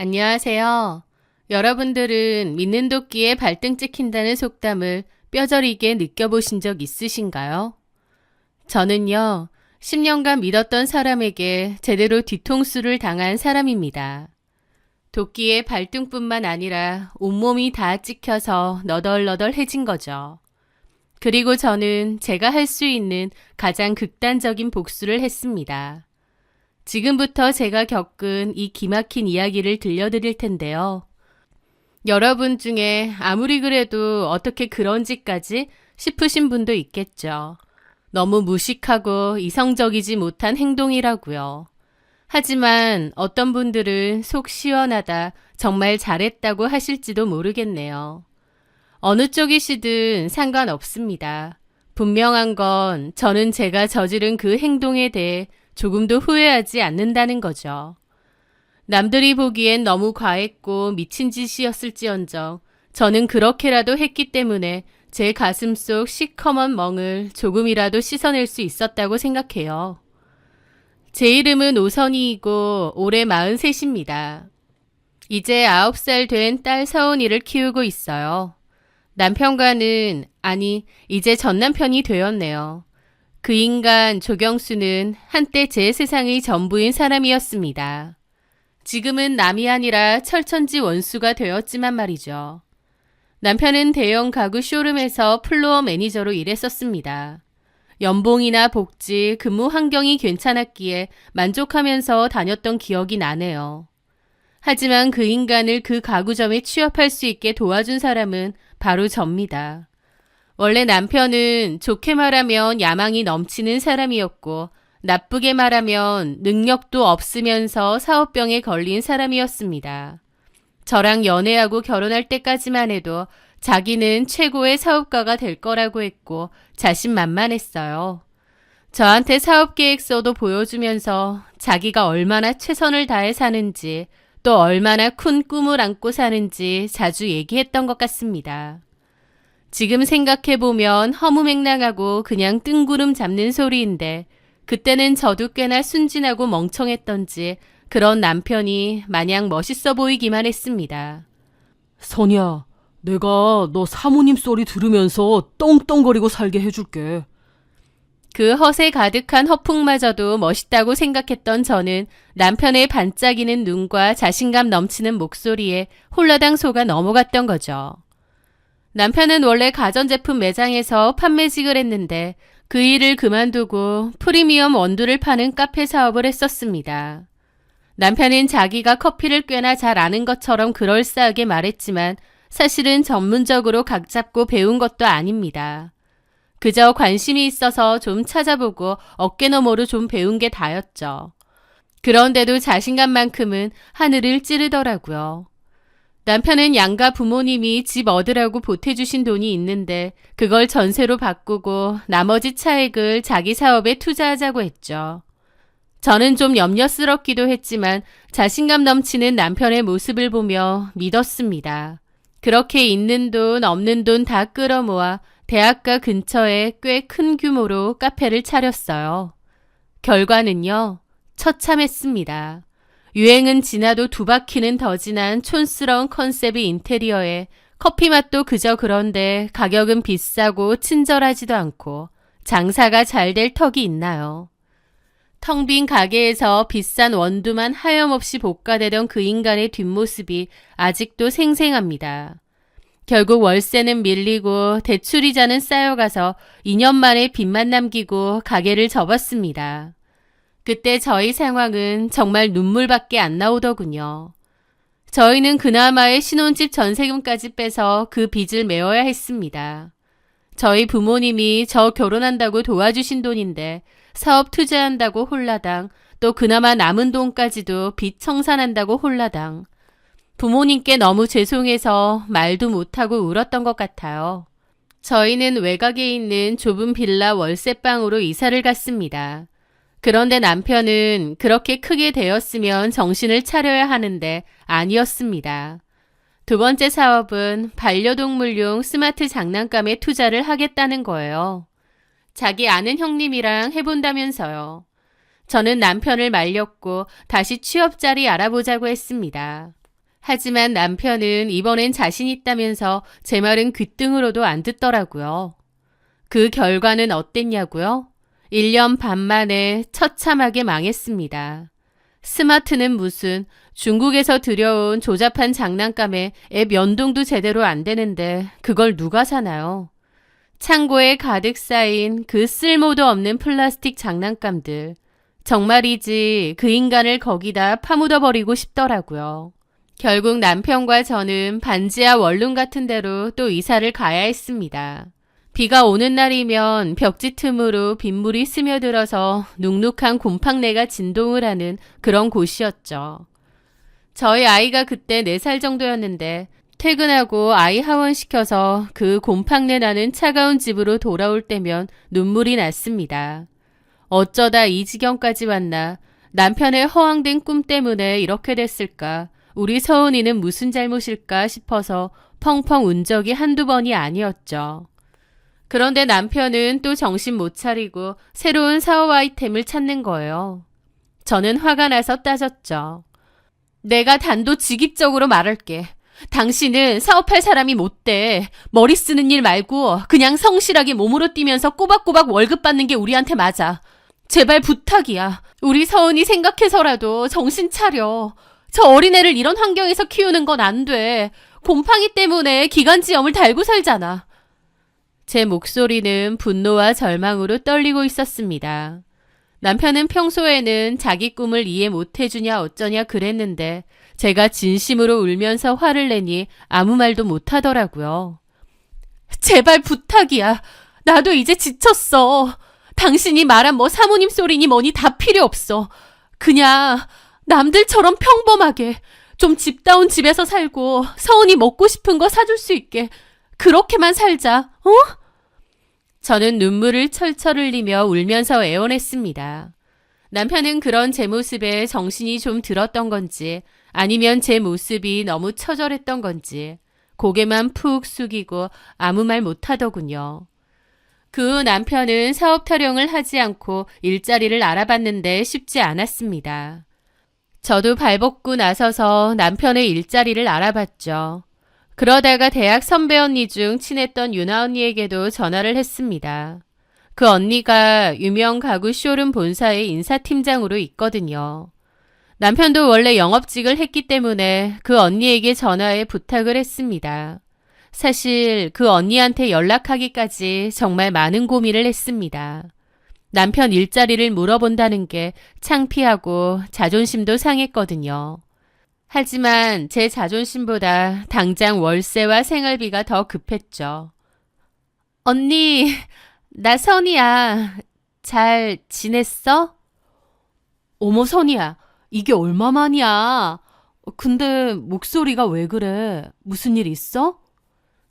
안녕하세요. 여러분들은 믿는 도끼에 발등 찍힌다는 속담을 뼈저리게 느껴보신 적 있으신가요? 저는요, 10년간 믿었던 사람에게 제대로 뒤통수를 당한 사람입니다. 도끼에 발등뿐만 아니라 온몸이 다 찍혀서 너덜너덜해진 거죠. 그리고 저는 제가 할 수 있는 가장 극단적인 복수를 했습니다. 지금부터 제가 겪은 이 기막힌 이야기를 들려드릴 텐데요. 여러분 중에 아무리 그래도 어떻게 그런 짓까지 싶으신 분도 있겠죠. 너무 무식하고 이성적이지 못한 행동이라고요. 하지만 어떤 분들은 속 시원하다, 정말 잘했다고 하실지도 모르겠네요. 어느 쪽이시든 상관없습니다. 분명한 건 저는 제가 저지른 그 행동에 대해 조금도 후회하지 않는다는 거죠. 남들이 보기엔 너무 과했고 미친 짓이었을지언정 저는 그렇게라도 했기 때문에 제 가슴속 시커먼 멍을 조금이라도 씻어낼 수 있었다고 생각해요. 제 이름은 오선희이고 올해 43입니다. 이제 9살 된 딸 서은이를 키우고 있어요. 남편과는, 아니, 이제 전남편이 되었네요. 그 인간 조경수는 한때 제 세상의 전부인 사람이었습니다. 지금은 남이 아니라 철천지 원수가 되었지만 말이죠. 남편은 대형 가구 쇼룸에서 플로어 매니저로 일했었습니다. 연봉이나 복지, 근무 환경이 괜찮았기에 만족하면서 다녔던 기억이 나네요. 하지만 그 인간을 그 가구점에 취업할 수 있게 도와준 사람은 바로 접니다. 원래 남편은 좋게 말하면 야망이 넘치는 사람이었고 나쁘게 말하면 능력도 없으면서 사업병에 걸린 사람이었습니다. 저랑 연애하고 결혼할 때까지만 해도 자기는 최고의 사업가가 될 거라고 했고 자신만만했어요. 저한테 사업계획서도 보여주면서 자기가 얼마나 최선을 다해 사는지 또 얼마나 큰 꿈을 안고 사는지 자주 얘기했던 것 같습니다. 지금 생각해보면 허무맹랑하고 그냥 뜬구름 잡는 소리인데 그때는 저도 꽤나 순진하고 멍청했던지 그런 남편이 마냥 멋있어 보이기만 했습니다. 선이야, 내가 너 사모님 소리 들으면서 떵떵거리고 살게 해줄게. 그 허세 가득한 허풍마저도 멋있다고 생각했던 저는 남편의 반짝이는 눈과 자신감 넘치는 목소리에 홀라당 속아 넘어갔던 거죠. 남편은 원래 가전제품 매장에서 판매직을 했는데 그 일을 그만두고 프리미엄 원두를 파는 카페 사업을 했었습니다. 남편은 자기가 커피를 꽤나 잘 아는 것처럼 그럴싸하게 말했지만 사실은 전문적으로 각 잡고 배운 것도 아닙니다. 그저 관심이 있어서 좀 찾아보고 어깨너머로 좀 배운 게 다였죠. 그런데도 자신감만큼은 하늘을 찌르더라고요. 남편은 양가 부모님이 집 얻으라고 보태주신 돈이 있는데 그걸 전세로 바꾸고 나머지 차액을 자기 사업에 투자하자고 했죠. 저는 좀 염려스럽기도 했지만 자신감 넘치는 남편의 모습을 보며 믿었습니다. 그렇게 있는 돈 없는 돈 다 끌어모아 대학가 근처에 꽤 큰 규모로 카페를 차렸어요. 결과는요, 처참했습니다. 유행은 지나도 두 바퀴는 더 지난 촌스러운 컨셉의 인테리어에 커피 맛도 그저 그런데 가격은 비싸고 친절하지도 않고 장사가 잘 될 턱이 있나요? 텅 빈 가게에서 비싼 원두만 하염없이 볶아대던 그 인간의 뒷모습이 아직도 생생합니다. 결국 월세는 밀리고 대출이자는 쌓여가서 2년 만에 빚만 남기고 가게를 접었습니다. 그때 저희 상황은 정말 눈물밖에 안 나오더군요. 저희는 그나마의 신혼집 전세금까지 빼서 그 빚을 메워야 했습니다. 저희 부모님이 저 결혼한다고 도와주신 돈인데 사업 투자한다고 홀라당, 또 그나마 남은 돈까지도 빚 청산한다고 홀라당. 부모님께 너무 죄송해서 말도 못하고 울었던 것 같아요. 저희는 외곽에 있는 좁은 빌라 월세방으로 이사를 갔습니다. 그런데 남편은 그렇게 크게 되었으면 정신을 차려야 하는데 아니었습니다. 두 번째 사업은 반려동물용 스마트 장난감에 투자를 하겠다는 거예요. 자기 아는 형님이랑 해본다면서요. 저는 남편을 말렸고 다시 취업 자리 알아보자고 했습니다. 하지만 남편은 이번엔 자신 있다면서 제 말은 귓등으로도 안 듣더라고요. 그 결과는 어땠냐고요? 1년 반 만에 처참하게 망했습니다. 스마트는 무슨 중국에서 들여온 조잡한 장난감에 앱 연동도 제대로 안 되는데 그걸 누가 사나요? 창고에 가득 쌓인 그 쓸모도 없는 플라스틱 장난감들. 정말이지 그 인간을 거기다 파묻어버리고 싶더라고요. 결국 남편과 저는 반지하 원룸 같은 데로 또 이사를 가야 했습니다. 비가 오는 날이면 벽지 틈으로 빗물이 스며들어서 눅눅한 곰팡내가 진동을 하는 그런 곳이었죠. 저희 아이가 그때 4살 정도였는데 퇴근하고 아이 하원시켜서 그 곰팡내 나는 차가운 집으로 돌아올 때면 눈물이 났습니다. 어쩌다 이 지경까지 왔나. 남편의 허황된 꿈 때문에 이렇게 됐을까. 우리 서은이는 무슨 잘못일까 싶어서 펑펑 운 적이 한두 번이 아니었죠. 그런데 남편은 또 정신 못 차리고 새로운 사업 아이템을 찾는 거예요. 저는 화가 나서 따졌죠. 내가 단도직입적으로 말할게. 당신은 사업할 사람이 못 돼. 머리 쓰는 일 말고 그냥 성실하게 몸으로 뛰면서 꼬박꼬박 월급 받는 게 우리한테 맞아. 제발 부탁이야. 우리 서은이 생각해서라도 정신 차려. 저 어린애를 이런 환경에서 키우는 건 안 돼. 곰팡이 때문에 기관지염을 달고 살잖아. 제 목소리는 분노와 절망으로 떨리고 있었습니다. 남편은 평소에는 자기 꿈을 이해 못 해주냐 어쩌냐 그랬는데 제가 진심으로 울면서 화를 내니 아무 말도 못 하더라고요. 제발 부탁이야. 나도 이제 지쳤어. 당신이 말한 뭐 사모님 소리니 뭐니 다 필요 없어. 그냥 남들처럼 평범하게 좀 집다운 집에서 살고 서은이 먹고 싶은 거 사줄 수 있게 그렇게만 살자. 어? 저는 눈물을 철철 흘리며 울면서 애원했습니다. 남편은 그런 제 모습에 정신이 좀 들었던 건지 아니면 제 모습이 너무 처절했던 건지 고개만 푹 숙이고 아무 말 못하더군요. 그 후 남편은 사업 타령을 하지 않고 일자리를 알아봤는데 쉽지 않았습니다. 저도 발벗고 나서서 남편의 일자리를 알아봤죠. 그러다가 대학 선배 언니 중 친했던 유나 언니에게도 전화를 했습니다. 그 언니가 유명 가구 쇼룸 본사의 인사팀장으로 있거든요. 남편도 원래 영업직을 했기 때문에 그 언니에게 전화해 부탁을 했습니다. 사실 그 언니한테 연락하기까지 정말 많은 고민을 했습니다. 남편 일자리를 물어본다는 게 창피하고 자존심도 상했거든요. 하지만 제 자존심보다 당장 월세와 생활비가 더 급했죠. 언니, 나 선이야. 잘 지냈어? 어머 선이야, 이게 얼마만이야? 근데 목소리가 왜 그래? 무슨 일 있어?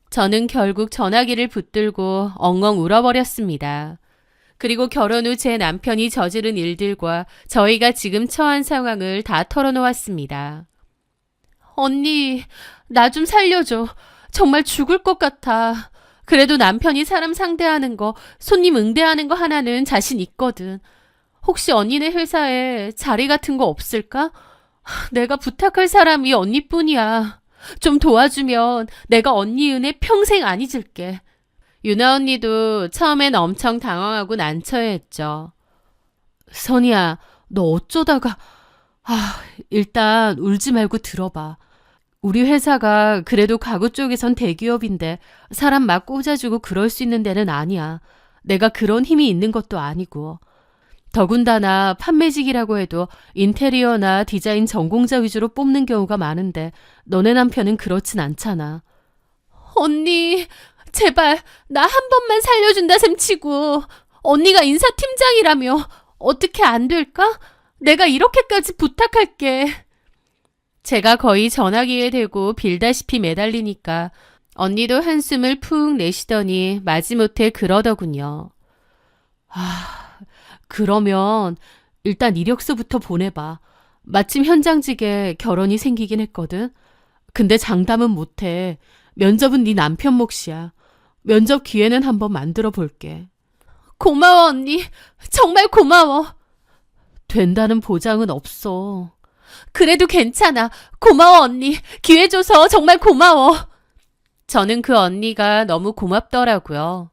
저는 결국 전화기를 붙들고 엉엉 울어버렸습니다. 그리고 결혼 후 제 남편이 저지른 일들과 저희가 지금 처한 상황을 다 털어놓았습니다. 언니, 나 좀 살려줘. 정말 죽을 것 같아. 그래도 남편이 사람 상대하는 거, 손님 응대하는 거 하나는 자신 있거든. 혹시 언니네 회사에 자리 같은 거 없을까? 내가 부탁할 사람이 언니뿐이야. 좀 도와주면 내가 언니 은혜 평생 안 잊을게. 유나 언니도 처음엔 엄청 당황하고 난처해했죠. 선이야, 너 어쩌다가... 일단 울지 말고 들어봐. 우리 회사가 그래도 가구 쪽에선 대기업인데 사람 막 꽂아주고 그럴 수 있는 데는 아니야. 내가 그런 힘이 있는 것도 아니고. 더군다나 판매직이라고 해도 인테리어나 디자인 전공자 위주로 뽑는 경우가 많은데 너네 남편은 그렇진 않잖아. 언니, 제발 나 한 번만 살려준다 셈 치고. 언니가 인사팀장이라며 어떻게 안 될까? 내가 이렇게까지 부탁할게. 제가 거의 전화기에 대고 빌다시피 매달리니까 언니도 한숨을 푹 내쉬더니 마지못해 그러더군요. 그러면 일단 이력서부터 보내봐. 마침 현장직에 결혼이 생기긴 했거든. 근데 장담은 못해. 면접은 네 남편 몫이야. 면접 기회는 한번 만들어 볼게. 고마워 언니. 정말 고마워. 된다는 보장은 없어. 그래도 괜찮아. 고마워, 언니. 기회 줘서 정말 고마워. 저는 그 언니가 너무 고맙더라고요.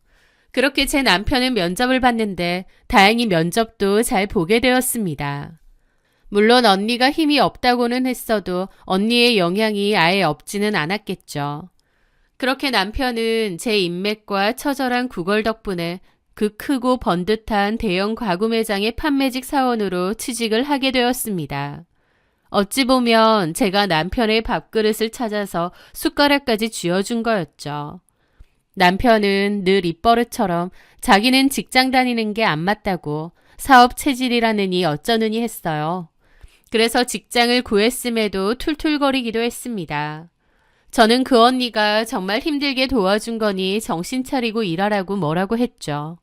그렇게 제 남편은 면접을 봤는데 다행히 면접도 잘 보게 되었습니다. 물론 언니가 힘이 없다고는 했어도 언니의 영향이 아예 없지는 않았겠죠. 그렇게 남편은 제 인맥과 처절한 구걸 덕분에 그 크고 번듯한 대형 가구 매장의 판매직 사원으로 취직을 하게 되었습니다. 어찌 보면 제가 남편의 밥그릇을 찾아서 숟가락까지 쥐어준 거였죠. 남편은 늘 입버릇처럼 자기는 직장 다니는 게 안 맞다고 사업 체질이라느니 어쩌느니 했어요. 그래서 직장을 구했음에도 툴툴거리기도 했습니다. 저는 그 언니가 정말 힘들게 도와준 거니 정신 차리고 일하라고 뭐라고 했죠.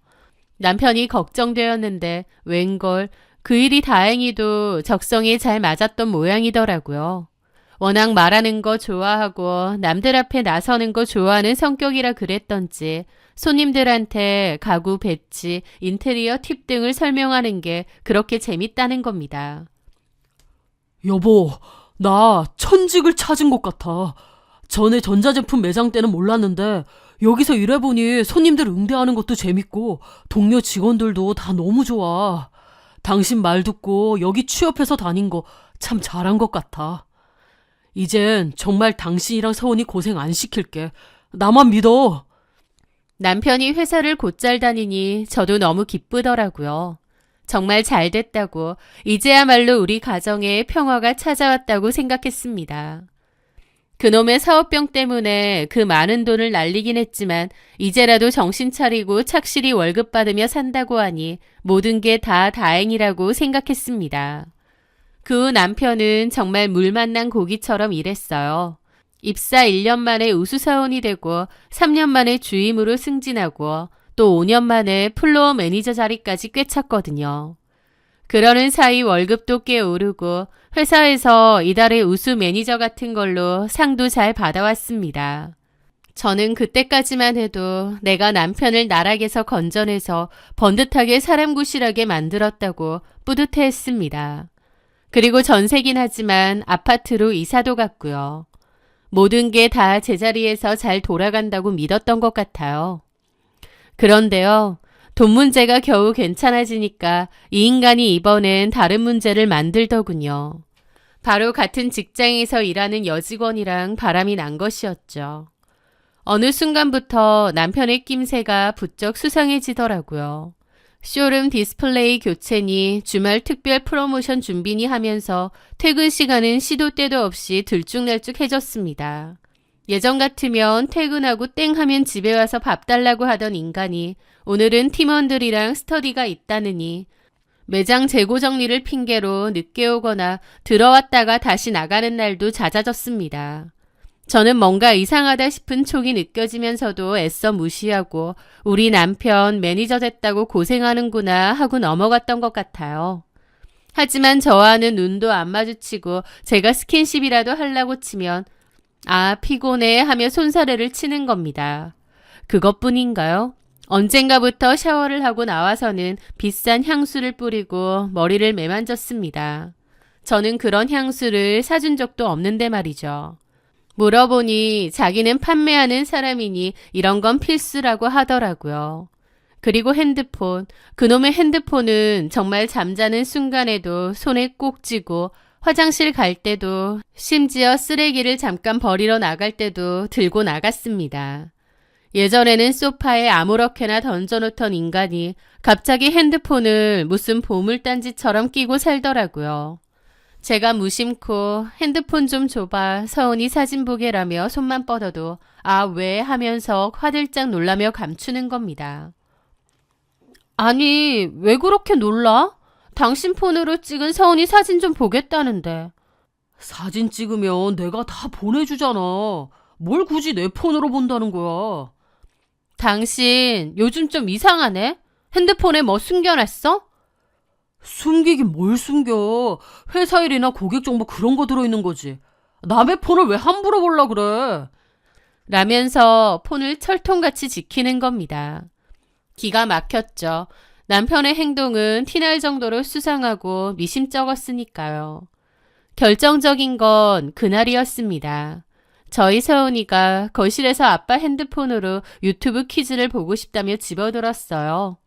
남편이 걱정되었는데 웬걸 그 일이 다행히도 적성에 잘 맞았던 모양이더라고요. 워낙 말하는 거 좋아하고 남들 앞에 나서는 거 좋아하는 성격이라 그랬던지 손님들한테 가구 배치, 인테리어 팁 등을 설명하는 게 그렇게 재밌다는 겁니다. 여보, 나 천직을 찾은 것 같아. 전에 전자제품 매장 때는 몰랐는데 여기서 일해보니 손님들 응대하는 것도 재밌고 동료 직원들도 다 너무 좋아. 당신 말 듣고 여기 취업해서 다닌 거 참 잘한 것 같아. 이젠 정말 당신이랑 서훈이 고생 안 시킬게. 나만 믿어. 남편이 회사를 곧잘 다니니 저도 너무 기쁘더라고요. 정말 잘 됐다고, 이제야말로 우리 가정에 평화가 찾아왔다고 생각했습니다. 그놈의 사업병 때문에 그 많은 돈을 날리긴 했지만 이제라도 정신 차리고 착실히 월급 받으며 산다고 하니 모든 게 다 다행이라고 생각했습니다. 그 후 남편은 정말 물 만난 고기처럼 일했어요. 입사 1년 만에 우수사원이 되고 3년 만에 주임으로 승진하고 또 5년 만에 플로어 매니저 자리까지 꿰찼거든요. 그러는 사이 월급도 꽤 오르고 회사에서 이달의 우수 매니저 같은 걸로 상도 잘 받아왔습니다. 저는 그때까지만 해도 내가 남편을 나락에서 건져내서 번듯하게 사람 구실하게 만들었다고 뿌듯해했습니다. 그리고 전세긴 하지만 아파트로 이사도 갔고요. 모든 게 다 제자리에서 잘 돌아간다고 믿었던 것 같아요. 그런데요, 돈 문제가 겨우 괜찮아지니까 이 인간이 이번엔 다른 문제를 만들더군요. 바로 같은 직장에서 일하는 여직원이랑 바람이 난 것이었죠. 어느 순간부터 남편의 낌새가 부쩍 수상해지더라고요. 쇼룸 디스플레이 교체니 주말 특별 프로모션 준비니 하면서 퇴근 시간은 시도 때도 없이 들쭉날쭉해졌습니다. 예전 같으면 퇴근하고 땡 하면 집에 와서 밥 달라고 하던 인간이 오늘은 팀원들이랑 스터디가 있다느니 매장 재고 정리를 핑계로 늦게 오거나 들어왔다가 다시 나가는 날도 잦아졌습니다. 저는 뭔가 이상하다 싶은 촉이 느껴지면서도 애써 무시하고 우리 남편 매니저 됐다고 고생하는구나 하고 넘어갔던 것 같아요. 하지만 저와는 눈도 안 마주치고 제가 스킨십이라도 하려고 치면 아 피곤해 하며 손사래를 치는 겁니다. 그것뿐인가요? 언젠가부터 샤워를 하고 나와서는 비싼 향수를 뿌리고 머리를 매만졌습니다. 저는 그런 향수를 사준 적도 없는데 말이죠. 물어보니 자기는 판매하는 사람이니 이런 건 필수라고 하더라고요. 그리고 핸드폰, 그놈의 핸드폰은 정말 잠자는 순간에도 손에 꼭 쥐고 화장실 갈 때도 심지어 쓰레기를 잠깐 버리러 나갈 때도 들고 나갔습니다. 예전에는 소파에 아무렇게나 던져놓던 인간이 갑자기 핸드폰을 무슨 보물단지처럼 끼고 살더라고요. 제가 무심코 핸드폰 좀 줘봐 서운이 사진 보게라며 손만 뻗어도 아 왜 하면서 화들짝 놀라며 감추는 겁니다. 아니 왜 그렇게 놀라? 당신 폰으로 찍은 서운이 사진 좀 보겠다는데. 사진 찍으면 내가 다 보내주잖아. 뭘 굳이 내 폰으로 본다는 거야. 당신 요즘 좀 이상하네? 핸드폰에 뭐 숨겨놨어? 숨기긴 뭘 숨겨. 회사 일이나 고객 정보 그런 거 들어있는 거지. 남의 폰을 왜 함부로 보려 그래. 라면서 폰을 철통같이 지키는 겁니다. 기가 막혔죠. 남편의 행동은 티날 정도로 수상하고 미심쩍었으니까요. 결정적인 건 그날이었습니다. 저희 서은이가 거실에서 아빠 핸드폰으로 유튜브 퀴즈를 보고 싶다며 집어들었어요.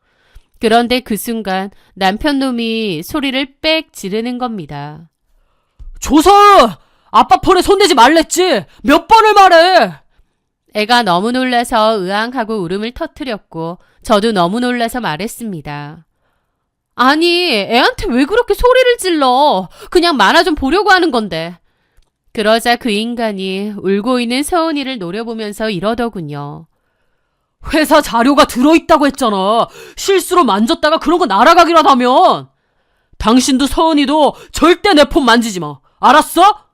그런데 그 순간 남편 놈이 소리를 빽 지르는 겁니다. 조서은! 아빠 폰에 손대지 말랬지! 몇 번을 말해! 애가 너무 놀라서 으앙하고 울음을 터뜨렸고 저도 너무 놀라서 말했습니다. 아니, 애한테 왜 그렇게 소리를 질러? 그냥 만화 좀 보려고 하는 건데. 그러자 그 인간이 울고 있는 서은이를 노려보면서 이러더군요. 회사 자료가 들어있다고 했잖아. 실수로 만졌다가 그런 거 날아가기라도 하면. 당신도 서은이도 절대 내 폰 만지지 마. 알았어?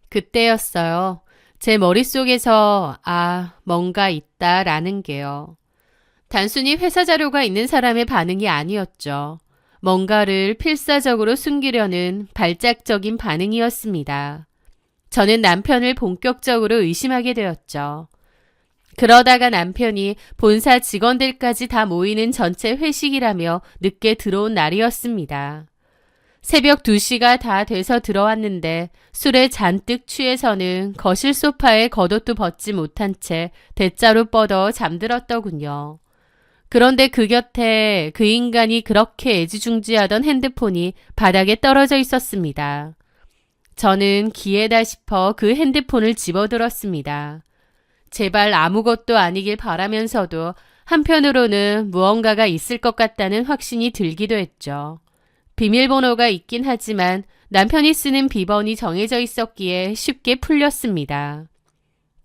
그때였어요. 제 머릿속에서 뭔가 있다라는 게요. 단순히 회사 자료가 있는 사람의 반응이 아니었죠. 뭔가를 필사적으로 숨기려는 발작적인 반응이었습니다. 저는 남편을 본격적으로 의심하게 되었죠. 그러다가 남편이 본사 직원들까지 다 모이는 전체 회식이라며 늦게 들어온 날이었습니다. 새벽 2시가 다 돼서 들어왔는데 술에 잔뜩 취해서는 거실 소파에 겉옷도 벗지 못한 채 대자로 뻗어 잠들었더군요. 그런데 그 곁에 그 인간이 그렇게 애지중지하던 핸드폰이 바닥에 떨어져 있었습니다. 저는 기회다 싶어 그 핸드폰을 집어들었습니다. 제발 아무것도 아니길 바라면서도 한편으로는 무언가가 있을 것 같다는 확신이 들기도 했죠. 비밀번호가 있긴 하지만 남편이 쓰는 비번이 정해져 있었기에 쉽게 풀렸습니다.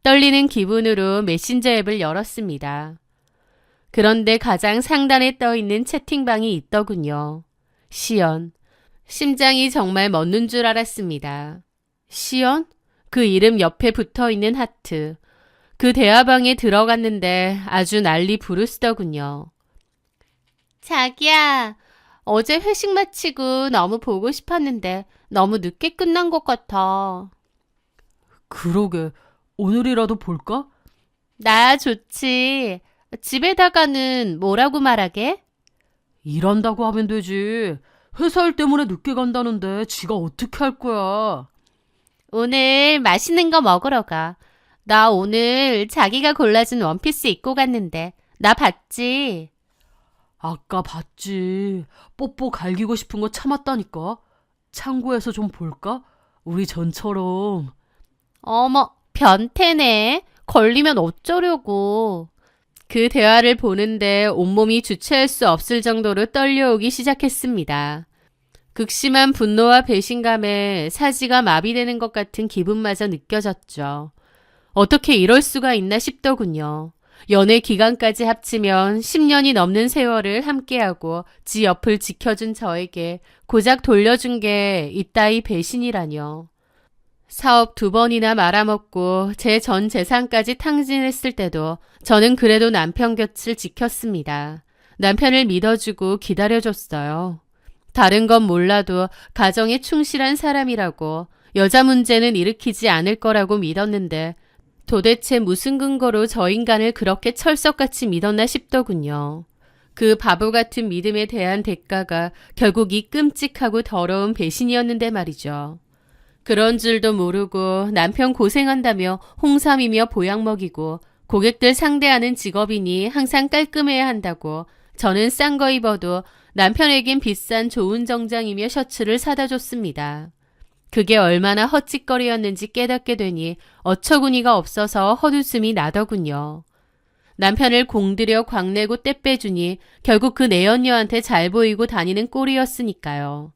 떨리는 기분으로 메신저 앱을 열었습니다. 그런데 가장 상단에 떠있는 채팅방이 있더군요. 시연. 심장이 정말 멎는 줄 알았습니다. 시연? 그 이름 옆에 붙어있는 하트. 그 대화방에 들어갔는데 아주 난리 부르스더군요. 자기야, 어제 회식 마치고 너무 보고 싶었는데 너무 늦게 끝난 것 같아. 그러게. 오늘이라도 볼까? 나야 좋지. 집에다가는 뭐라고 말하게? 일한다고 하면 되지. 회사 일 때문에 늦게 간다는데 지가 어떻게 할 거야. 오늘 맛있는 거 먹으러 가. 나 오늘 자기가 골라준 원피스 입고 갔는데 나 봤지? 아까 봤지. 뽀뽀 갈기고 싶은 거 참았다니까. 창고에서 좀 볼까? 우리 전처럼. 어머, 변태네. 걸리면 어쩌려고. 그 대화를 보는데 온몸이 주체할 수 없을 정도로 떨려오기 시작했습니다. 극심한 분노와 배신감에 사지가 마비되는 것 같은 기분마저 느껴졌죠. 어떻게 이럴 수가 있나 싶더군요. 연애 기간까지 합치면 10년이 넘는 세월을 함께하고 지 옆을 지켜준 저에게 고작 돌려준 게 이따위 배신이라뇨. 사업 2번이나 말아먹고 제 전 재산까지 탕진했을 때도 저는 그래도 남편 곁을 지켰습니다. 남편을 믿어주고 기다려줬어요. 다른 건 몰라도 가정에 충실한 사람이라고 여자 문제는 일으키지 않을 거라고 믿었는데 도대체 무슨 근거로 저 인간을 그렇게 철석같이 믿었나 싶더군요. 그 바보 같은 믿음에 대한 대가가 결국 이 끔찍하고 더러운 배신이었는데 말이죠. 그런 줄도 모르고 남편 고생한다며 홍삼이며 보약 먹이고 고객들 상대하는 직업이니 항상 깔끔해야 한다고 저는 싼 거 입어도 남편에겐 비싼 좋은 정장이며 셔츠를 사다 줬습니다. 그게 얼마나 헛짓거리였는지 깨닫게 되니 어처구니가 없어서 헛웃음이 나더군요. 남편을 공들여 광내고 떼빼주니 결국 그 내연녀한테 잘 보이고 다니는 꼴이었으니까요.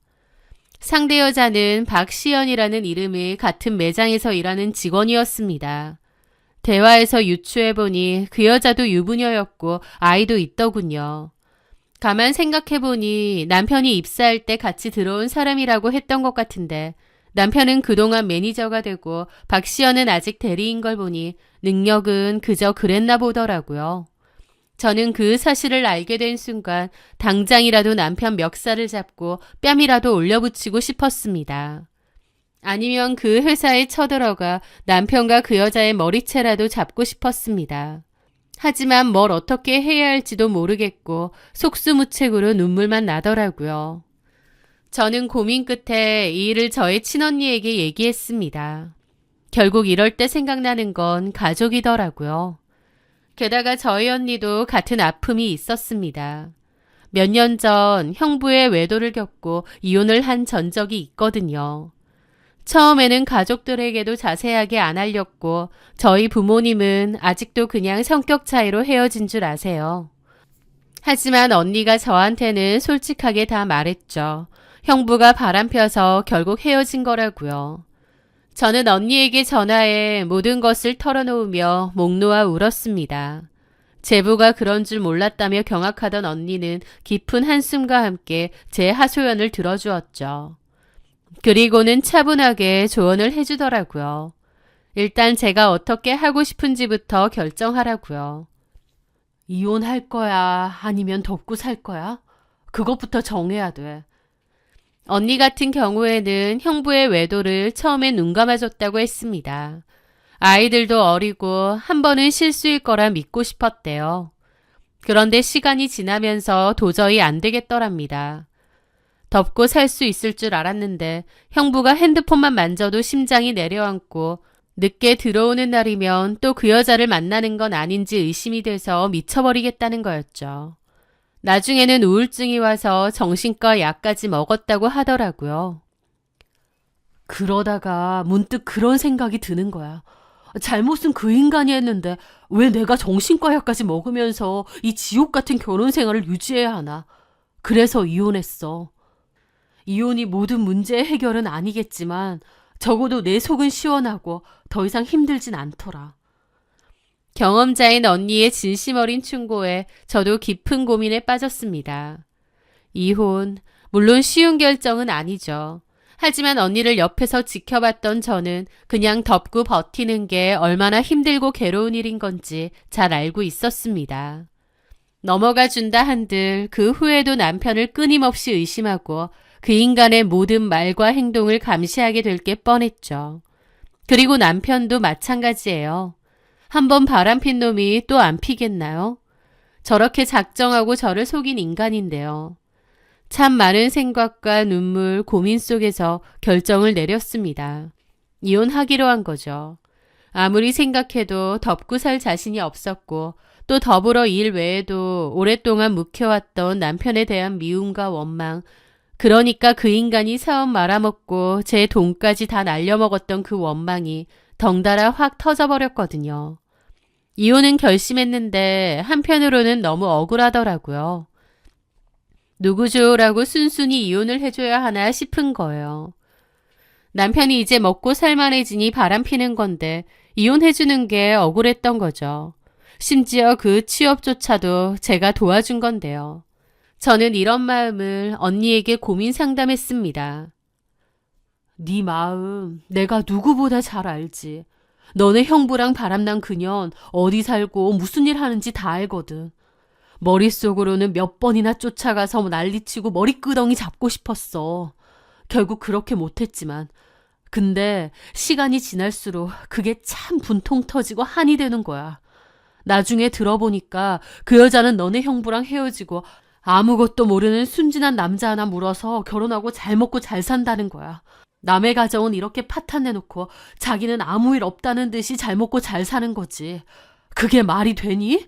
상대 여자는 박시연이라는 이름의 같은 매장에서 일하는 직원이었습니다. 대화에서 유추해보니 그 여자도 유부녀였고 아이도 있더군요. 가만 생각해보니 남편이 입사할 때 같이 들어온 사람이라고 했던 것 같은데 남편은 그동안 매니저가 되고 박시연은 아직 대리인 걸 보니 능력은 그저 그랬나 보더라고요. 저는 그 사실을 알게 된 순간 당장이라도 남편 멱살을 잡고 뺨이라도 올려붙이고 싶었습니다. 아니면 그 회사에 쳐들어가 남편과 그 여자의 머리채라도 잡고 싶었습니다. 하지만 뭘 어떻게 해야 할지도 모르겠고 속수무책으로 눈물만 나더라고요. 저는 고민 끝에 이 일을 저의 친언니에게 얘기했습니다. 결국 이럴 때 생각나는 건 가족이더라고요. 게다가 저희 언니도 같은 아픔이 있었습니다. 몇 년 전 형부의 외도를 겪고 이혼을 한 전적이 있거든요. 처음에는 가족들에게도 자세하게 안 알렸고 저희 부모님은 아직도 그냥 성격 차이로 헤어진 줄 아세요. 하지만 언니가 저한테는 솔직하게 다 말했죠. 형부가 바람펴서 결국 헤어진 거라고요. 저는 언니에게 전화해 모든 것을 털어놓으며 목 놓아 울었습니다. 제부가 그런 줄 몰랐다며 경악하던 언니는 깊은 한숨과 함께 제 하소연을 들어주었죠. 그리고는 차분하게 조언을 해주더라고요. 일단 제가 어떻게 하고 싶은지부터 결정하라고요. 이혼할 거야? 아니면 덮고 살 거야? 그것부터 정해야 돼. 언니 같은 경우에는 형부의 외도를 처음에 눈감아줬다고 했습니다. 아이들도 어리고 한 번은 실수일 거라 믿고 싶었대요. 그런데 시간이 지나면서 도저히 안 되겠더랍니다. 덮고 살 수 있을 줄 알았는데 형부가 핸드폰만 만져도 심장이 내려앉고 늦게 들어오는 날이면 또 그 여자를 만나는 건 아닌지 의심이 돼서 미쳐버리겠다는 거였죠. 나중에는 우울증이 와서 정신과 약까지 먹었다고 하더라고요. 그러다가 문득 그런 생각이 드는 거야. 잘못은 그 인간이 했는데 왜 내가 정신과 약까지 먹으면서 이 지옥 같은 결혼 생활을 유지해야 하나. 그래서 이혼했어. 이혼이 모든 문제의 해결은 아니겠지만 적어도 내 속은 시원하고 더 이상 힘들진 않더라. 경험자인 언니의 진심 어린 충고에 저도 깊은 고민에 빠졌습니다. 이혼, 물론 쉬운 결정은 아니죠. 하지만 언니를 옆에서 지켜봤던 저는 그냥 덮고 버티는 게 얼마나 힘들고 괴로운 일인 건지 잘 알고 있었습니다. 넘어가 준다 한들 그 후에도 남편을 끊임없이 의심하고 그 인간의 모든 말과 행동을 감시하게 될 게 뻔했죠. 그리고 남편도 마찬가지예요. 한번 바람핀 놈이 또 안 피겠나요? 저렇게 작정하고 저를 속인 인간인데요. 참 많은 생각과 눈물, 고민 속에서 결정을 내렸습니다. 이혼하기로 한 거죠. 아무리 생각해도 덮고 살 자신이 없었고 또 더불어 일 외에도 오랫동안 묵혀왔던 남편에 대한 미움과 원망, 그러니까 그 인간이 사업 말아먹고 제 돈까지 다 날려먹었던 그 원망이 덩달아 확 터져버렸거든요. 이혼은 결심했는데 한편으로는 너무 억울하더라고요. 누구죠라고 순순히 이혼을 해줘야 하나 싶은 거예요. 남편이 이제 먹고 살만해지니 바람피는 건데 이혼해주는 게 억울했던 거죠. 심지어 그 취업조차도 제가 도와준 건데요. 저는 이런 마음을 언니에게 고민 상담했습니다. 네 마음 내가 누구보다 잘 알지. 너네 형부랑 바람난 그년 어디 살고 무슨 일 하는지 다 알거든. 머릿속으로는 몇 번이나 쫓아가서 난리치고 머리끄덩이 잡고 싶었어. 결국 그렇게 못했지만. 근데 시간이 지날수록 그게 참 분통 터지고 한이 되는 거야. 나중에 들어보니까 그 여자는 너네 형부랑 헤어지고 아무것도 모르는 순진한 남자 하나 물어서 결혼하고 잘 먹고 잘 산다는 거야. 남의 가정은 이렇게 파탄내놓고 자기는 아무 일 없다는 듯이 잘 먹고 잘 사는 거지. 그게 말이 되니?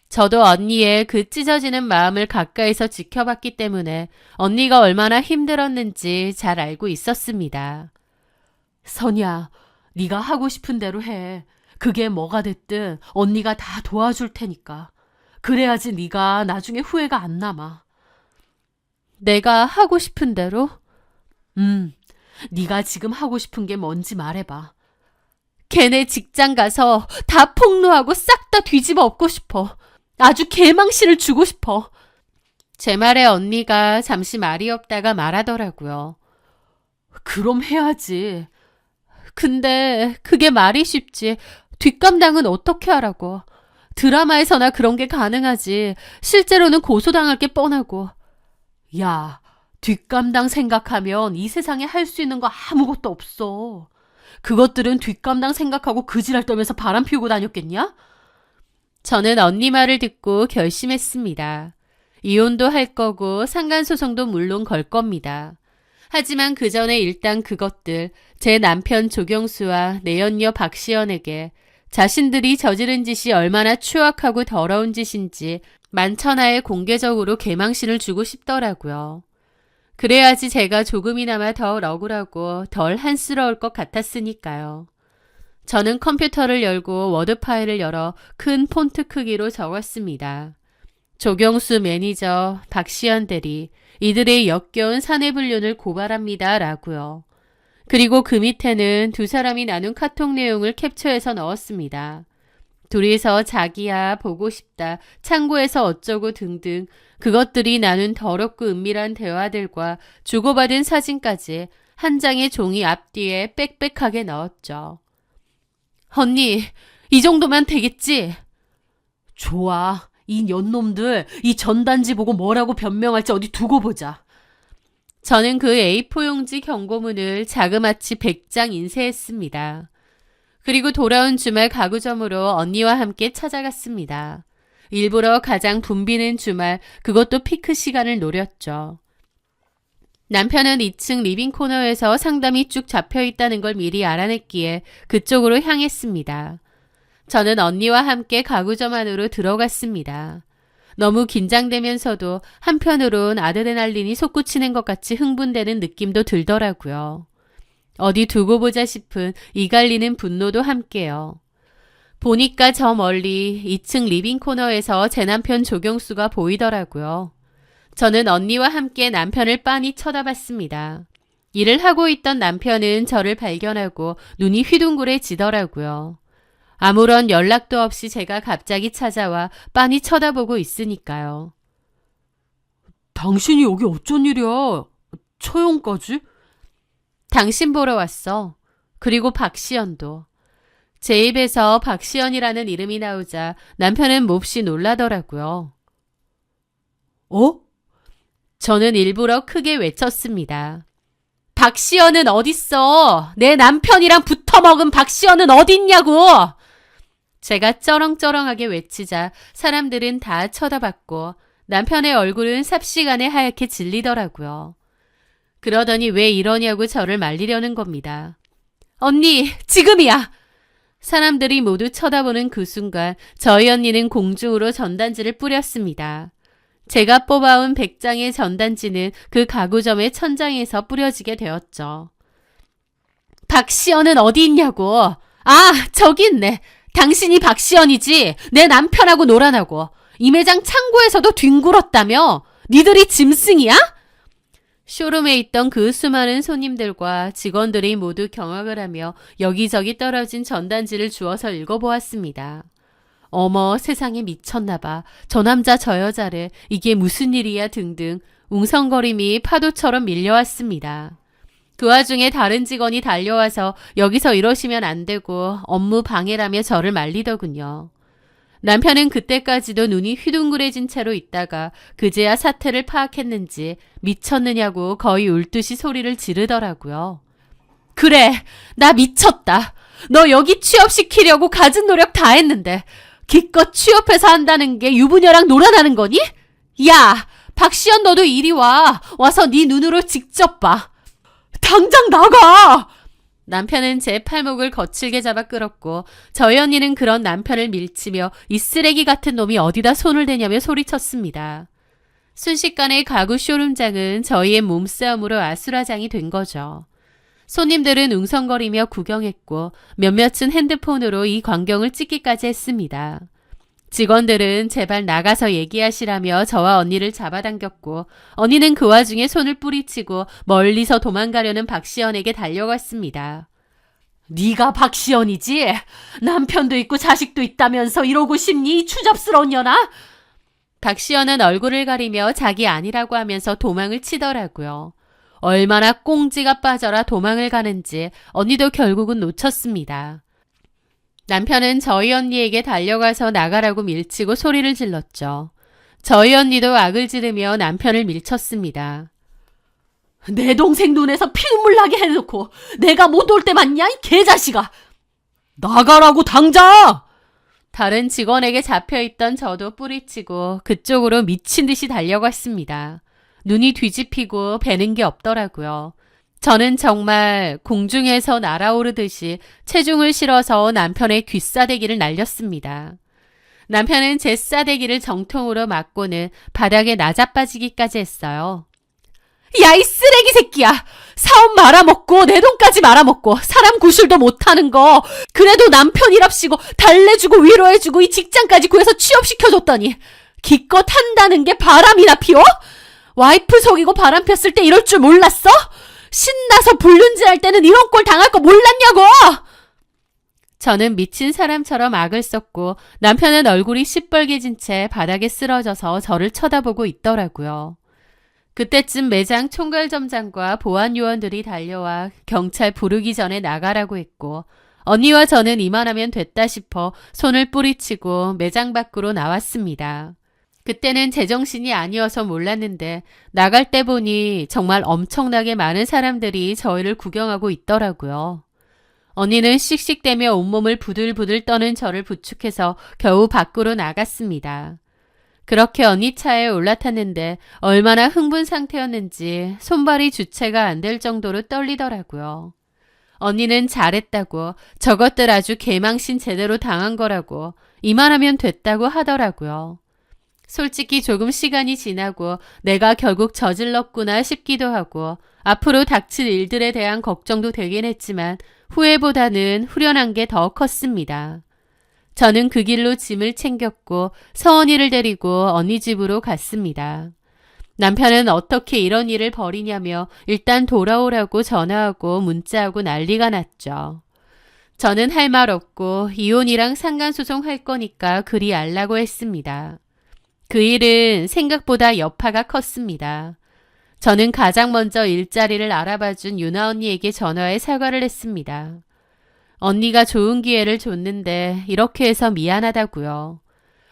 저도 언니의 그 찢어지는 마음을 가까이서 지켜봤기 때문에 언니가 얼마나 힘들었는지 잘 알고 있었습니다. 선이야, 네가 하고 싶은 대로 해. 그게 뭐가 됐든 언니가 다 도와줄 테니까. 그래야지 네가 나중에 후회가 안 남아. 내가 하고 싶은 대로? 네가 지금 하고 싶은 게 뭔지 말해봐. 걔네 직장 가서 다 폭로하고 싹 다 뒤집어 엎고 싶어. 아주 개망신을 주고 싶어. 제 말에 언니가 잠시 말이 없다가 말하더라고요. 그럼 해야지. 근데 그게 말이 쉽지. 뒷감당은 어떻게 하라고. 드라마에서나 그런 게 가능하지. 실제로는 고소당할 게 뻔하고. 야, 뒷감당 생각하면 이 세상에 할 수 있는 거 아무것도 없어. 그것들은 뒷감당 생각하고 그지랄 떨면서 바람 피우고 다녔겠냐? 저는 언니 말을 듣고 결심했습니다. 이혼도 할 거고 상간소송도 물론 걸 겁니다. 하지만 그 전에 일단 그것들, 제 남편 조경수와 내연녀 박시연에게 자신들이 저지른 짓이 얼마나 추악하고 더러운 짓인지 만천하에 공개적으로 개망신을 주고 싶더라고요. 그래야지 제가 조금이나마 더 억울하고 덜 한스러울 것 같았으니까요. 저는 컴퓨터를 열고 워드 파일을 열어 큰 폰트 크기로 적었습니다. 조경수 매니저, 박시연 대리, 이들의 역겨운 사내불륜을 고발합니다. 라고요. 그리고 그 밑에는 두 사람이 나눈 카톡 내용을 캡처해서 넣었습니다. 둘이서 자기야 보고 싶다, 창고에서 어쩌고 등등 그것들이 나눈 더럽고 은밀한 대화들과 주고받은 사진까지 한 장의 종이 앞뒤에 빽빽하게 넣었죠. 언니, 이 정도면 되겠지? 좋아. 이 년놈들 이 전단지 보고 뭐라고 변명할지 어디 두고 보자. 저는 그 A4 용지 경고문을 자그마치 100장 인쇄했습니다. 그리고 돌아온 주말 가구점으로 언니와 함께 찾아갔습니다. 일부러 가장 붐비는 주말, 그것도 피크 시간을 노렸죠. 남편은 2층 리빙 코너에서 상담이 쭉 잡혀 있다는 걸 미리 알아냈기에 그쪽으로 향했습니다. 저는 언니와 함께 가구점 안으로 들어갔습니다. 너무 긴장되면서도 한편으론 아드레날린이 솟구치는 것 같이 흥분되는 느낌도 들더라고요. 어디 두고 보자 싶은 이갈리는 분노도 함께요. 보니까 저 멀리 2층 리빙 코너에서 제 남편 조경수가 보이더라고요. 저는 언니와 함께 남편을 빤히 쳐다봤습니다. 일을 하고 있던 남편은 저를 발견하고 눈이 휘둥그레지더라고요. 아무런 연락도 없이 제가 갑자기 찾아와 빤히 쳐다보고 있으니까요. 당신이 여기 어쩐 일이야? 처형까지? 당신 보러 왔어. 그리고 박시연도. 제 입에서 박시연이라는 이름이 나오자 남편은 몹시 놀라더라고요. 어? 저는 일부러 크게 외쳤습니다. 박시연은 어딨어? 내 남편이랑 붙어먹은 박시연은 어딨냐고! 제가 쩌렁쩌렁하게 외치자 사람들은 다 쳐다봤고 남편의 얼굴은 삽시간에 하얗게 질리더라고요. 그러더니 왜 이러냐고 저를 말리려는 겁니다. 언니, 지금이야! 사람들이 모두 쳐다보는 그 순간 저희 언니는 공중으로 전단지를 뿌렸습니다. 제가 뽑아온 100장의 전단지는 그 가구점의 천장에서 뿌려지게 되었죠. 박시연은 어디 있냐고. 아, 저기 있네. 당신이 박시연이지. 내 남편하고 놀아나고. 이 매장 창고에서도 뒹굴었다며. 니들이 짐승이야? 쇼룸에 있던 그 수많은 손님들과 직원들이 모두 경악을 하며 여기저기 떨어진 전단지를 주워서 읽어보았습니다. 어머, 세상에 미쳤나봐. 저 남자 저 여자래. 이게 무슨 일이야 등등 웅성거림이 파도처럼 밀려왔습니다. 그 와중에 다른 직원이 달려와서 여기서 이러시면 안 되고 업무 방해라며 저를 말리더군요. 남편은 그때까지도 눈이 휘둥그레진 채로 있다가 그제야 사태를 파악했는지 미쳤느냐고 거의 울듯이 소리를 지르더라고요. 그래, 나 미쳤다. 너 여기 취업시키려고 갖은 노력 다 했는데 기껏 취업해서 한다는 게 유부녀랑 놀아나는 거니? 야, 박시연 너도 이리 와. 와서 네 눈으로 직접 봐. 당장 나가! 남편은 제 팔목을 거칠게 잡아 끌었고 저희 언니는 그런 남편을 밀치며 이 쓰레기 같은 놈이 어디다 손을 대냐며 소리쳤습니다. 순식간에 가구 쇼룸장은 저희의 몸싸움으로 아수라장이 된 거죠. 손님들은 웅성거리며 구경했고 몇몇은 핸드폰으로 이 광경을 찍기까지 했습니다. 직원들은 제발 나가서 얘기하시라며 저와 언니를 잡아당겼고 언니는 그 와중에 손을 뿌리치고 멀리서 도망가려는 박시연에게 달려갔습니다. 네가 박시연이지? 남편도 있고 자식도 있다면서 이러고 싶니? 이 추잡스러운 년아? 박시연은 얼굴을 가리며 자기 아니라고 하면서 도망을 치더라고요. 얼마나 꽁지가 빠져라 도망을 가는지 언니도 결국은 놓쳤습니다. 남편은 저희 언니에게 달려가서 나가라고 밀치고 소리를 질렀죠. 저희 언니도 악을 지르며 남편을 밀쳤습니다. 내 동생 눈에서 피눈물 나게 해놓고 내가 못 올 때 맞냐 이 개자식아. 나가라고 당장. 다른 직원에게 잡혀있던 저도 뿌리치고 그쪽으로 미친 듯이 달려갔습니다. 눈이 뒤집히고 배는 게 없더라고요. 저는 정말 공중에서 날아오르듯이 체중을 실어서 남편의 귀싸대기를 날렸습니다. 남편은 제 싸대기를 정통으로 맞고는 바닥에 나자빠지기까지 했어요. 야, 이 쓰레기 새끼야! 사업 말아먹고 내 돈까지 말아먹고 사람 구실도 못하는 거 그래도 남편이랍시고 달래주고 위로해주고 이 직장까지 구해서 취업시켜줬더니 기껏 한다는 게 바람이나 피워? 와이프 속이고 바람 폈을 때 이럴 줄 몰랐어? 신나서 불륜질할 때는 이런 꼴 당할 거 몰랐냐고! 저는 미친 사람처럼 악을 썼고 남편은 얼굴이 시뻘개진 채 바닥에 쓰러져서 저를 쳐다보고 있더라고요. 그때쯤 매장 총괄점장과 보안 요원들이 달려와 경찰 부르기 전에 나가라고 했고 언니와 저는 이만하면 됐다 싶어 손을 뿌리치고 매장 밖으로 나왔습니다. 그때는 제정신이 아니어서 몰랐는데 나갈 때 보니 정말 엄청나게 많은 사람들이 저희를 구경하고 있더라고요. 언니는 씩씩대며 온몸을 부들부들 떠는 저를 부축해서 겨우 밖으로 나갔습니다. 그렇게 언니 차에 올라탔는데 얼마나 흥분 상태였는지 손발이 주체가 안 될 정도로 떨리더라고요. 언니는 잘했다고 저것들 아주 개망신 제대로 당한 거라고 이만하면 됐다고 하더라고요. 솔직히 조금 시간이 지나고 내가 결국 저질렀구나 싶기도 하고 앞으로 닥칠 일들에 대한 걱정도 되긴 했지만 후회보다는 후련한 게 더 컸습니다. 저는 그 길로 짐을 챙겼고 서언이를 데리고 언니 집으로 갔습니다. 남편은 어떻게 이런 일을 벌이냐며 일단 돌아오라고 전화하고 문자하고 난리가 났죠. 저는 할 말 없고 이혼이랑 상간소송 할 거니까 그리 알라고 했습니다. 그 일은 생각보다 여파가 컸습니다. 저는 가장 먼저 일자리를 알아봐준 유나 언니에게 전화해 사과를 했습니다. 언니가 좋은 기회를 줬는데 이렇게 해서 미안하다고요.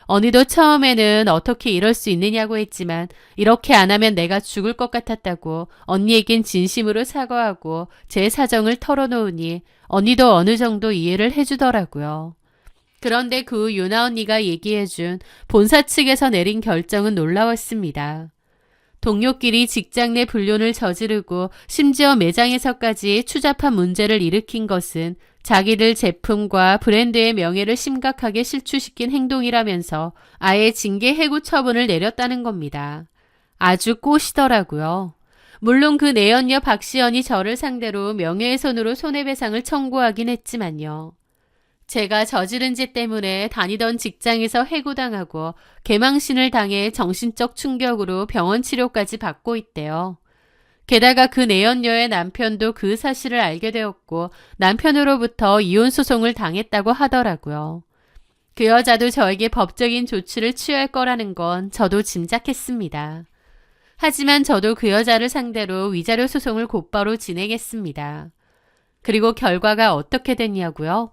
언니도 처음에는 어떻게 이럴 수 있느냐고 했지만 이렇게 안 하면 내가 죽을 것 같았다고 언니에겐 진심으로 사과하고 제 사정을 털어놓으니 언니도 어느 정도 이해를 해주더라고요. 그런데 그 후 유나 언니가 얘기해준 본사 측에서 내린 결정은 놀라웠습니다. 동료끼리 직장 내 불륜을 저지르고 심지어 매장에서까지 추잡한 문제를 일으킨 것은 자기들 제품과 브랜드의 명예를 심각하게 실추시킨 행동이라면서 아예 징계 해고 처분을 내렸다는 겁니다. 아주 꼬시더라고요. 물론 그 내연녀 박시연이 저를 상대로 명예훼손으로 손해배상을 청구하긴 했지만요. 제가 저지른 죄 때문에 다니던 직장에서 해고당하고 개망신을 당해 정신적 충격으로 병원 치료까지 받고 있대요. 게다가 그 내연녀의 남편도 그 사실을 알게 되었고 남편으로부터 이혼 소송을 당했다고 하더라고요. 그 여자도 저에게 법적인 조치를 취할 거라는 건 저도 짐작했습니다. 하지만 저도 그 여자를 상대로 위자료 소송을 곧바로 진행했습니다. 그리고 결과가 어떻게 됐냐고요?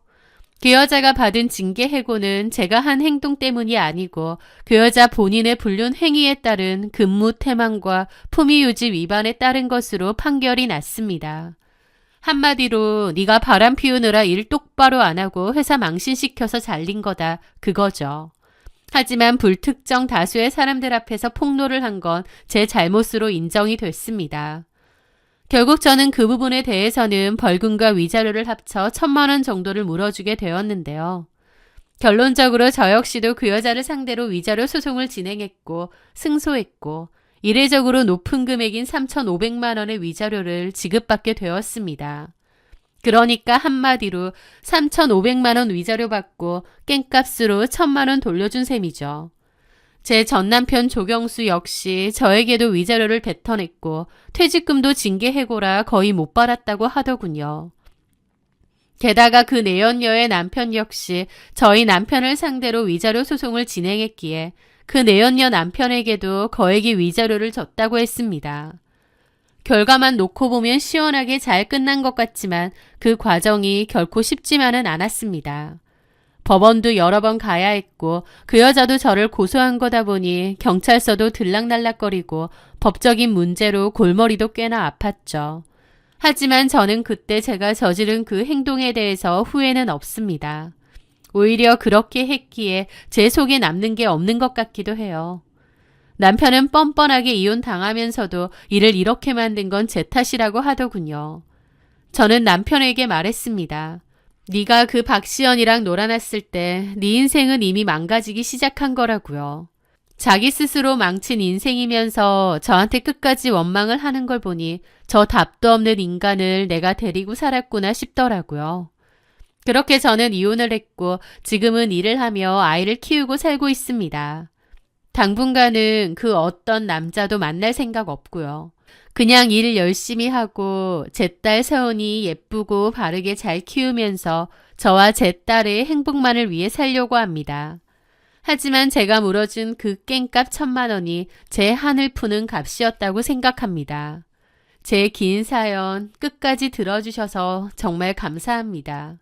그 여자가 받은 징계 해고는 제가 한 행동 때문이 아니고 그 여자 본인의 불륜 행위에 따른 근무 태만과 품위유지 위반에 따른 것으로 판결이 났습니다. 한마디로 네가 바람 피우느라 일 똑바로 안 하고 회사 망신시켜서 잘린 거다 그거죠. 하지만 불특정 다수의 사람들 앞에서 폭로를 한 건 제 잘못으로 인정이 됐습니다. 결국 저는 그 부분에 대해서는 벌금과 위자료를 합쳐 1,000만 원 정도를 물어주게 되었는데요. 결론적으로 저 역시도 그 여자를 상대로 위자료 소송을 진행했고 승소했고 이례적으로 높은 금액인 3,500만 원의 위자료를 지급받게 되었습니다. 그러니까 한마디로 3,500만 원 위자료 받고 깽값으로 1,000만 원 돌려준 셈이죠. 제 전남편 조경수 역시 저에게도 위자료를 뱉어냈고 퇴직금도 징계 해고라 거의 못 받았다고 하더군요. 게다가 그 내연녀의 남편 역시 저희 남편을 상대로 위자료 소송을 진행했기에 그 내연녀 남편에게도 거액의 위자료를 줬다고 했습니다. 결과만 놓고 보면 시원하게 잘 끝난 것 같지만 그 과정이 결코 쉽지만은 않았습니다. 법원도 여러 번 가야 했고 그 여자도 저를 고소한 거다 보니 경찰서도 들락날락거리고 법적인 문제로 골머리도 꽤나 아팠죠. 하지만 저는 그때 제가 저지른 그 행동에 대해서 후회는 없습니다. 오히려 그렇게 했기에 제 속에 남는 게 없는 것 같기도 해요. 남편은 뻔뻔하게 이혼당하면서도 일을 이렇게 만든 건 제 탓이라고 하더군요. 저는 남편에게 말했습니다. 네가 그 박시연이랑 놀아났을 때 네 인생은 이미 망가지기 시작한 거라고요. 자기 스스로 망친 인생이면서 저한테 끝까지 원망을 하는 걸 보니 저 답도 없는 인간을 내가 데리고 살았구나 싶더라고요. 그렇게 저는 이혼을 했고 지금은 일을 하며 아이를 키우고 살고 있습니다. 당분간은 그 어떤 남자도 만날 생각 없고요. 그냥 일 열심히 하고 제 딸 서은이 예쁘고 바르게 잘 키우면서 저와 제 딸의 행복만을 위해 살려고 합니다. 하지만 제가 물어준 그 깽값 1,000만 원이 제 한을 푸는 값이었다고 생각합니다. 제 긴 사연 끝까지 들어주셔서 정말 감사합니다.